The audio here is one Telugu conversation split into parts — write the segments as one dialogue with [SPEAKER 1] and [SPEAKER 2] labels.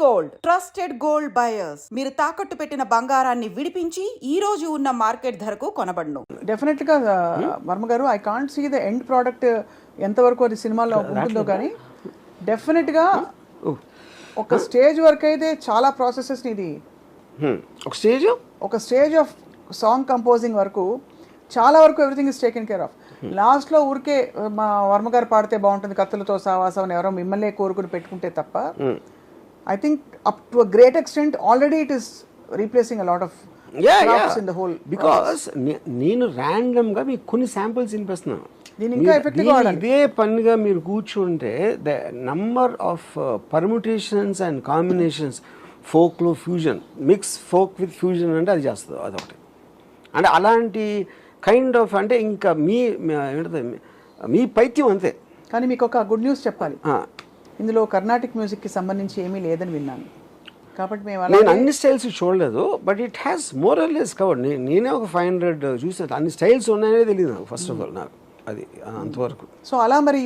[SPEAKER 1] గోల్డ్ ట్రస్టెడ్ గోల్డ్ బయర్స్ మీరు తాకట్టు పెట్టిన బంగారాన్ని విడిపించి ఈ రోజు ఉన్న మార్కెట్ ధరకు కొనబడును.
[SPEAKER 2] డెఫినెట్ గా వర్మ గారు, I can't see the end product ఎంతవరకు అది సినిమాలో ఉంటుందో కానీ డెఫినెట్ గా ఒక స్టేజ్ వరకు అయితే చాలా ప్రాసెసెస్ ఇది ఒక స్టేజ్ ఆఫ్ సాంగ్ కంపోజింగ్ వరకు చాలా వరకు everything is taken care of. Last లో ఊరికే మా వర్మ గారు పాడితే బాగుంటుంది కత్తులతో సావాసం ఎవరో మిమ్మల్ని కోరుకుని పెట్టుకుంటే తప్ప I think up to a great extent already it is replacing a lot of crafts in the whole
[SPEAKER 3] because నేను random గా మీకు కొన్ని శాంపిల్స్ వినిపిస్తున్నాను.
[SPEAKER 2] దీని ఇంకా ఎఫెక్టివ్ గా
[SPEAKER 3] ఇదే పనిగా మీరు కూర్చుంటే the number of permutations and combinations folk లో fusion mix folk with fusion అంటే అది చేస్తుంది అదొకటి. అంటే అలాంటి కైండ్ ఆఫ్ అంటే ఇంకా మీ పైత్యం అంతే.
[SPEAKER 2] కానీ మీకు ఒక గుడ్ న్యూస్ చెప్పాలి, ఇందులో కర్ణాటిక్ మ్యూజిక్ కి సంబంధించి ఏమీ లేదని విన్నాను. కాబట్టి
[SPEAKER 3] నేను అన్ని స్టైల్స్ చూడలేదు, but it has more or less covered. నేనే ఒక 500 చూసాను, అన్ని స్టైల్స్ ఉన్నాయనే తెలియదు నాకు ఫస్ట్ ఆఫ్ ఆల్. నాకు అది అంతవరకు.
[SPEAKER 2] సో అలా మరి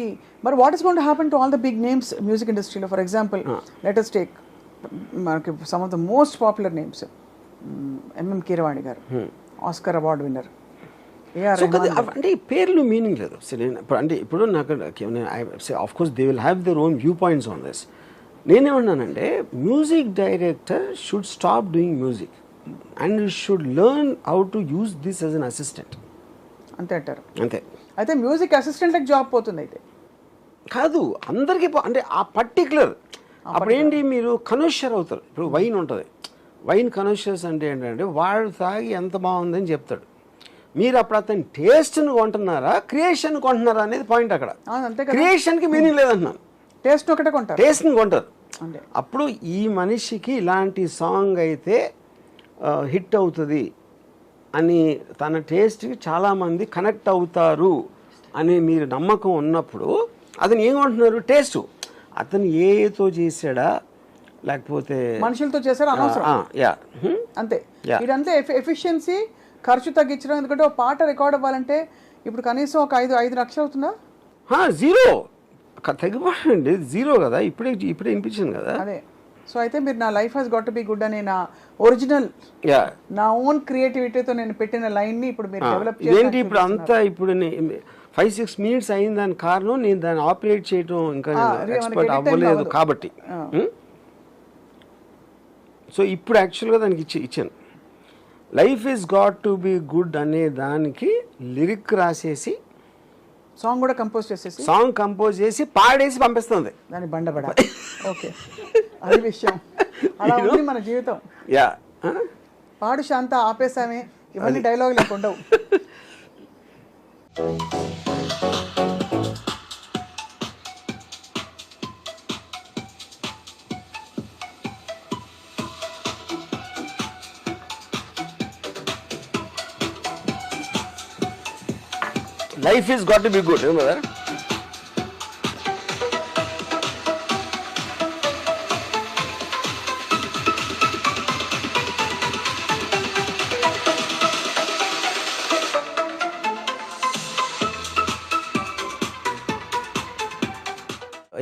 [SPEAKER 2] what is going to happen to all the big names music ఇండస్ట్రీలో? For example let us take మనకి some of the most popular names, MM Keeravani garu, Oscar award winner.
[SPEAKER 3] అంటే ఈ పేర్లు మీనింగ్ లేదు. అంటే ఇప్పుడు నాకు of course they will have their own view points on this. నేనేమన్నానంటే music director should stop doing music and should learn how to use this as an assistant.
[SPEAKER 2] అంతే అంటారు?
[SPEAKER 3] అంతే.
[SPEAKER 2] అయితే మ్యూజిక్ అసిస్టెంట్కి జాబ్ పోతుంది అయితే?
[SPEAKER 3] కాదు, అందరికీ అంటే ఆ పర్టికులర్ అప్పుడు ఏంటి మీరు కనోషర్ అవుతారు. ఇప్పుడు వైన్ ఉంటుంది, వైన్ కనోషర్స్ అంటే ఏంటంటే వాడు తాగి ఎంత బాగుందని చెప్తాడు. మీరు అప్పుడు అతని టేస్ట్ని కొంటున్నారా క్రియేషన్ కొంటున్నారా అనేది పాయింట్. అక్కడ క్రియేషన్కి మీనింగ్ లేదంటున్నాను,
[SPEAKER 2] టేస్ట్ ఒకటే కొంటారు,
[SPEAKER 3] టేస్ట్ని కొంటారు. అప్పుడు ఈ మనిషికి ఇలాంటి సాంగ్ అయితే హిట్ అవుతుంది అని తన టేస్ట్కి చాలామంది కనెక్ట్ అవుతారు అని మీరు నమ్మకం ఉన్నప్పుడు అతను ఏం కొంటున్నారు? టేస్ట్. అతను ఏతో చేసాడా లేకపోతే
[SPEAKER 2] మనుషులతో చేశారా అనవసరం. అంతే. ఇదంతా ఎఫిషియన్సీ, ఖర్చు తగ్గించడం. ఎందుకంటే ఒక పాట రికార్డ్ అవ్వాలంటే ఇప్పుడు కనీసం ఒక 5 లక్షలు అవుతుందా?
[SPEAKER 3] జీరో తగ్గిపోయింది, జీరో కదా. ఇప్పుడే వినిపించింది కదా.
[SPEAKER 2] అదే. సో అయితే మీరు నా life has got to be good అనే నా ఒరిజినల్ నా ఓన్ క్రియేటివిటీతో నేను పెట్టిన లైన్ ని ఇప్పుడు మీరు డెవలప్
[SPEAKER 3] ఏంటి ఇప్పుడు అంతా ఇప్పుడు 5-6 మినిట్స్ అయిన దాని కారణం నేను దాన్ని ఆపరేట్ చేయడం ఇంకా ఎక్స్పర్ట్ అవ్వలేదు కాబట్టి. సో ఇప్పుడు యాక్చువల్గా దానికి ఇచ్చాను. Life is got to be good అనే దానికి లిరిక్ రాసేసి
[SPEAKER 2] సాంగ్ కూడా కంపోజ్ చేసేసి
[SPEAKER 3] సాంగ్ కంపోజ్ చేసి పాడేసి పంపిస్తుంది
[SPEAKER 2] దాని బండబడ. ఓకే, అది విషయం. అలా ఉంది మన జీవితం. పాడు శాంత ఆపేసామే, ఇవన్నీ డైలాగ్ లేకుండా.
[SPEAKER 3] Life has got to be good, remember that?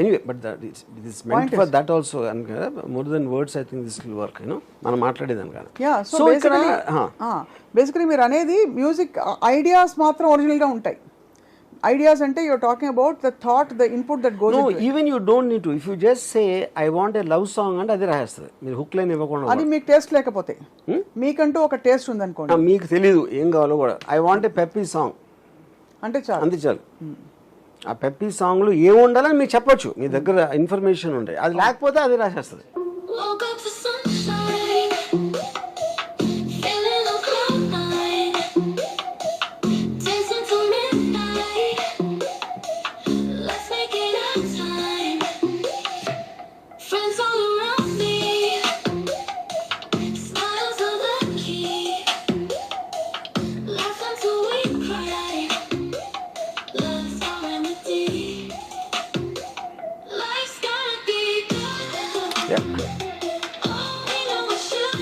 [SPEAKER 3] Anyway, but this is meant for that also, and more than words I think this will work, మనం మాట్లాడేదాం కదా.
[SPEAKER 2] సో బేసికలీ మీరు అనేది మ్యూజిక్ ఐడియాస్ మాత్రం ఒరిజినల్ గా ఉంటాయి. Ideas ante you're talking about the thought, the input that goes into it.
[SPEAKER 3] No, even you don't need to. If you just say I want a love song and adi rahastadi, meer hook line ivvakunda
[SPEAKER 2] adi meek taste lekapothe meekantu oka taste undi anukondi,
[SPEAKER 3] meeku teliyadu em kavalo kuda. I want a peppy song
[SPEAKER 2] ante chalu,
[SPEAKER 3] ante chalu. ఆ పెప్పీ సాంగ్ లో ఏం ఉండాలని మీరు చెప్పొచ్చు, మీ దగ్గర ఇన్ఫర్మేషన్ ఉంటాయి. అది లేకపోతే అది రాసేస్తుంది.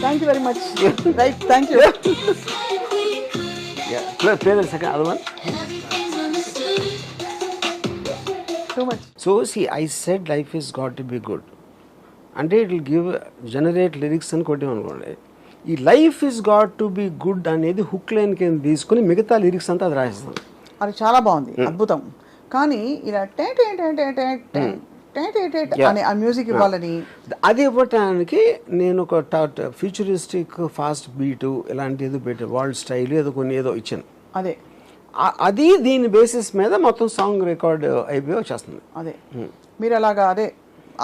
[SPEAKER 2] Thank you very much. Right, thank you.
[SPEAKER 3] Play the second other one.
[SPEAKER 2] Too much.
[SPEAKER 3] So see, I said life has got to be good. అంటే ఇట్ విల్ జనరేట్ లిరిక్స్ అని కొట్టామనుకోండి, ఈ life is got to be good అనేది హుక్ లైన్ కింద తీసుకుని మిగతా లిరిక్స్ అంతా అది రాసేస్తాను.
[SPEAKER 2] అది చాలా బాగుంది, అద్భుతం. కానీ ఇలా అని ఆ మ్యూజిక్ ఇవ్వాలని,
[SPEAKER 3] అది ఇవ్వటానికి నేను ఒక ఫ్యూచరిస్టిక్ ఫాస్ట్ బీటు ఇలాంటి ఏదో పెట్టి వరల్డ్ స్టైల్ ఏదో ఇచ్చాను.
[SPEAKER 2] అదే
[SPEAKER 3] అది దీని బేసిస్ మీద మొత్తం సాంగ్ రికార్డ్ అయిపోయి వచ్చేస్తుంది.
[SPEAKER 2] అదే మీరు అలాగా అదే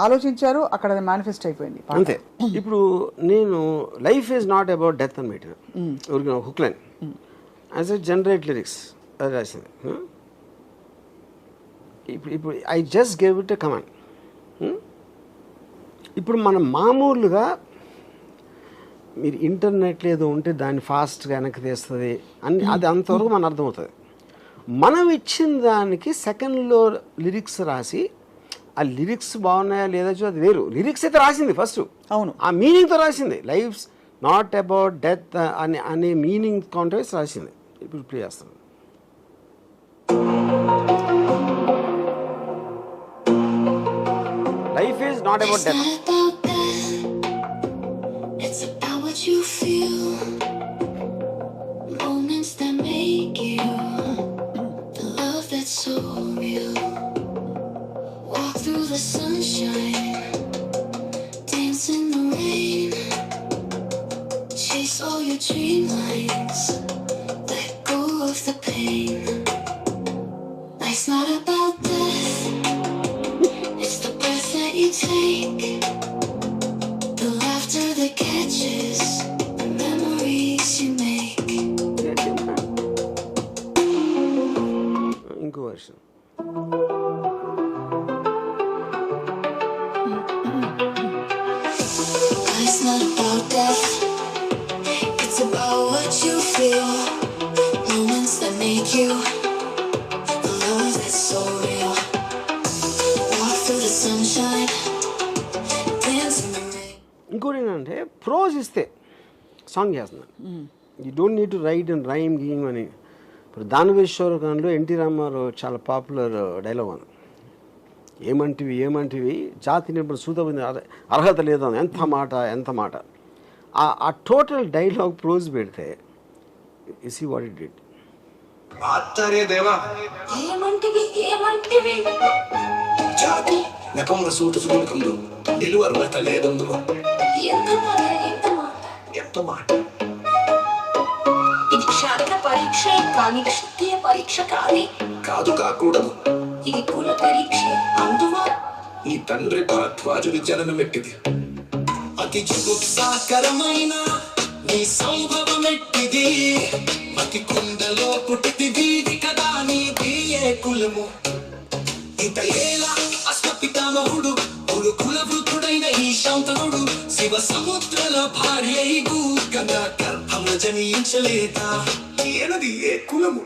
[SPEAKER 2] ఆలోచించారు, అక్కడ అది మేనిఫెస్ట్ అయిపోయింది
[SPEAKER 3] అంతే. ఇప్పుడు నేను life is not about death అని పెట్టిన ఊరికి hook line as a generate lyrics అది రాసింది. ఇప్పుడు I just gave it a command. ఇప్పుడు మనం మామూలుగా మీరు ఇంటర్నెట్లో ఏదో ఉంటే దాన్ని ఫాస్ట్గా వెనక్కి తీస్తుంది అని అది అంతవరకు మనకు అర్థమవుతుంది. మనం ఇచ్చిన దానికి సెకండ్లో లిరిక్స్ రాసి ఆ లిరిక్స్ బాగున్నాయా లేదా అది వేరు, లిరిక్స్ అయితే రాసింది ఫస్ట్,
[SPEAKER 2] అవును,
[SPEAKER 3] ఆ మీనింగ్తో రాసింది. లైఫ్స్ నాట్ అబౌట్ డెత్ అనే మీనింగ్ కాంటెక్స్ట్ రాసింది. ఇప్పుడు ప్లే చేస్తాను. Life is not about death.
[SPEAKER 4] It's not about death. It's about what you feel. Moments that make you. The love that's so real. Walk through the sunshine. Dance in the rain. Chase all your dream lines. Let go of the pain. Life's not about death. It's the breath that you take, the laughter that catches, the memories you make.
[SPEAKER 3] ఇంకో version.
[SPEAKER 4] Life's not about death. It's about what you feel. Moments that make you. The love that's so real. Walk through the sunshine. Dance in the rain.
[SPEAKER 3] ఇంకోటి ఏంటంటే ప్రోజ్ ఇస్తే సాంగ్ చేస్తున్నాను. You don't need to write and rhyme గీమ్ అని. ఇప్పుడు దానవేశ్వరకంలో ఎన్టీ రామారావు చాలా పాపులర్ డైలాగ్ ఉంది. ఏమంటివి జాతిని ఇప్పుడు సూతమైన అర్హత లేదు అని. ఎంత మాట ఆ టోటల్ డైలాగ్ ప్రోజ్ పెడితే you see what it did.
[SPEAKER 4] ఏమంటివి
[SPEAKER 5] జాతి నెపముల సూటు సుముఖంలో నిలువ అర్హత లేదందులో ఎంత మాట.
[SPEAKER 4] ఇది క్షాత్ర పరీక్ష కానీ క్షత్రియ పరీక్ష కాదు.
[SPEAKER 5] కాకూడదు.
[SPEAKER 4] ఇది కుల పరీక్ష. అందువా
[SPEAKER 5] నీ తండ్రి భరద్వాజుడి జననం ఎట్టిది, అతి జుగుప్సాకరమైన నీ సంభవం ఎట్టిది, మతి కుండలో పుట్టిది వీధి కదా నీది ఏ కులము. ఇంత ఏలా అశ్వపితామహుడు కుల వృద్ధుడైన ఈ శాంతనుడు శివ సముద్రల భార్య కన్నా గర్భమున జనించలేదా ఏనది ఏ కులము.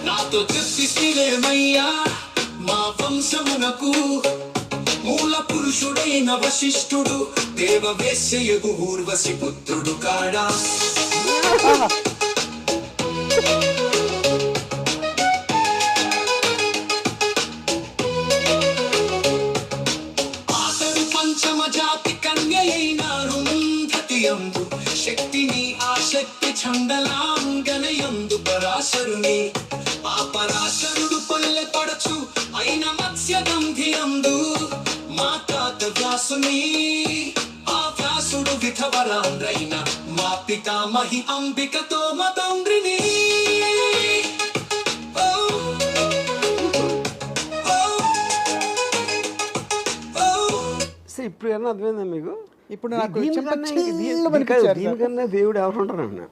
[SPEAKER 5] నాతో చెప్పిలేమయ్యా మా వంశమునకు మూల పురుషుడైన వశిష్ఠుడు దేవవేశ్యయగు ఊర్వశి పుత్రుడు కాడా. అతడు పంచమ జాతి కన్యయైన రుంధతియందు శక్తిని ఆ శక్తి చండలాంగనయందు పరాశరుని ఆ పరాశరుడు పల్లె పడచు అయిన మత్స్యగంధియందు మా తాత వ్యాసుని ఆ వ్యాసుడు విధవరాంద్రైన మా పితామహి అంబికతో మతంద్రిని.
[SPEAKER 3] ఇప్పుడు ఏమన్నా అర్థమైందా మీకు?
[SPEAKER 2] ఇప్పుడు నాకు
[SPEAKER 3] దీనికన్నా దేవుడు ఎవరు ఉంటారు అన్న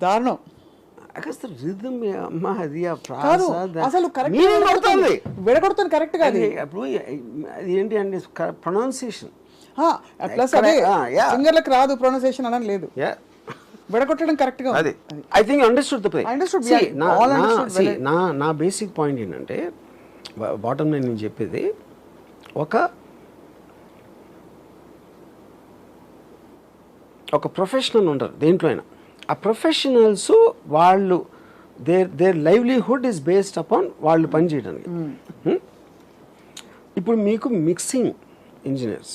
[SPEAKER 2] దారుణం.
[SPEAKER 3] అసలు రిథమ్ అమ్మ అది ఆ
[SPEAKER 2] కాదు, అసలు విడగొడుతుంది కరెక్ట్ గా.
[SPEAKER 3] అప్పుడు అది ఏంటి అంటే ప్రొనౌన్సియేషన్
[SPEAKER 2] ప్లస్ అదే సింగర్లకు రాదు ప్రొనౌన్సియేషన్ అని లేదు, విడగొట్టడం కరెక్ట్ గా.
[SPEAKER 3] అది I think understood the play. నా బేసిక్ పాయింట్ ఏంటంటే బాటమ్ లైన్ నేను చెప్పేది ఒక ప్రొఫెషనల్ ఉంటారు దేంట్లో అయినా. ఆ ప్రొఫెషనల్స్ వాళ్ళు there livelihood is based upon వాళ్ళు పనిచేయడానికి. ఇప్పుడు మీకు మిక్సింగ్ ఇంజనీర్స్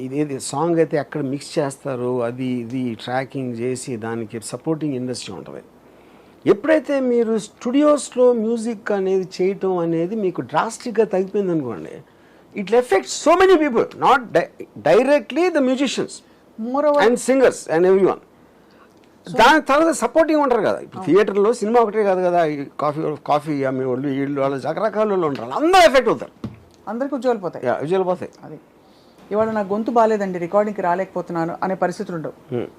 [SPEAKER 3] ఇదేది సాంగ్ అయితే ఎక్కడ మిక్స్ చేస్తారు, అది ఇది ట్రాకింగ్ చేసి దానికి సపోర్టింగ్ ఇండస్ట్రీ ఉంటుంది. ఎప్పుడైతే మీరు స్టూడియోస్లో మ్యూజిక్ అనేది చేయటం అనేది మీకు డ్రాస్టిక్గా తగ్గిపోయింది అనుకోండి, it effect so many people, not directly the musicians and singers and every one. దాని తర్వాత సపోర్టింగ్ ఉంటారు కదా. ఇప్పుడు థియేటర్లో సినిమా ఒకటే కాదు కదా, కాఫీ అమ్మే వాళ్ళు వీళ్ళు వాళ్ళు రకరకాల వాళ్ళు ఉంటారు, అందరూ ఎఫెక్ట్ అవుతారు,
[SPEAKER 2] అందరికి ఉద్యోగాలు పోతాయి.
[SPEAKER 3] ఉద్యోగాలు పోతాయి.
[SPEAKER 2] అది ఇవాళ నా గొంతు బాగాలేదండి, రికార్డింగ్కి రాలేకపోతున్నాను అనే పరిస్థితులు ఉండవు.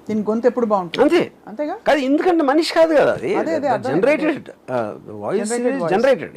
[SPEAKER 2] దీని గొంతు ఎప్పుడు బాగుంటుంది,
[SPEAKER 3] అంతే
[SPEAKER 2] అంతేగా.
[SPEAKER 3] కాదు, ఎందుకంటే మనిషి కాదు కదా అది,
[SPEAKER 2] అదే
[SPEAKER 3] జనరేటెడ్ వాయిస్ జనరేటెడ్.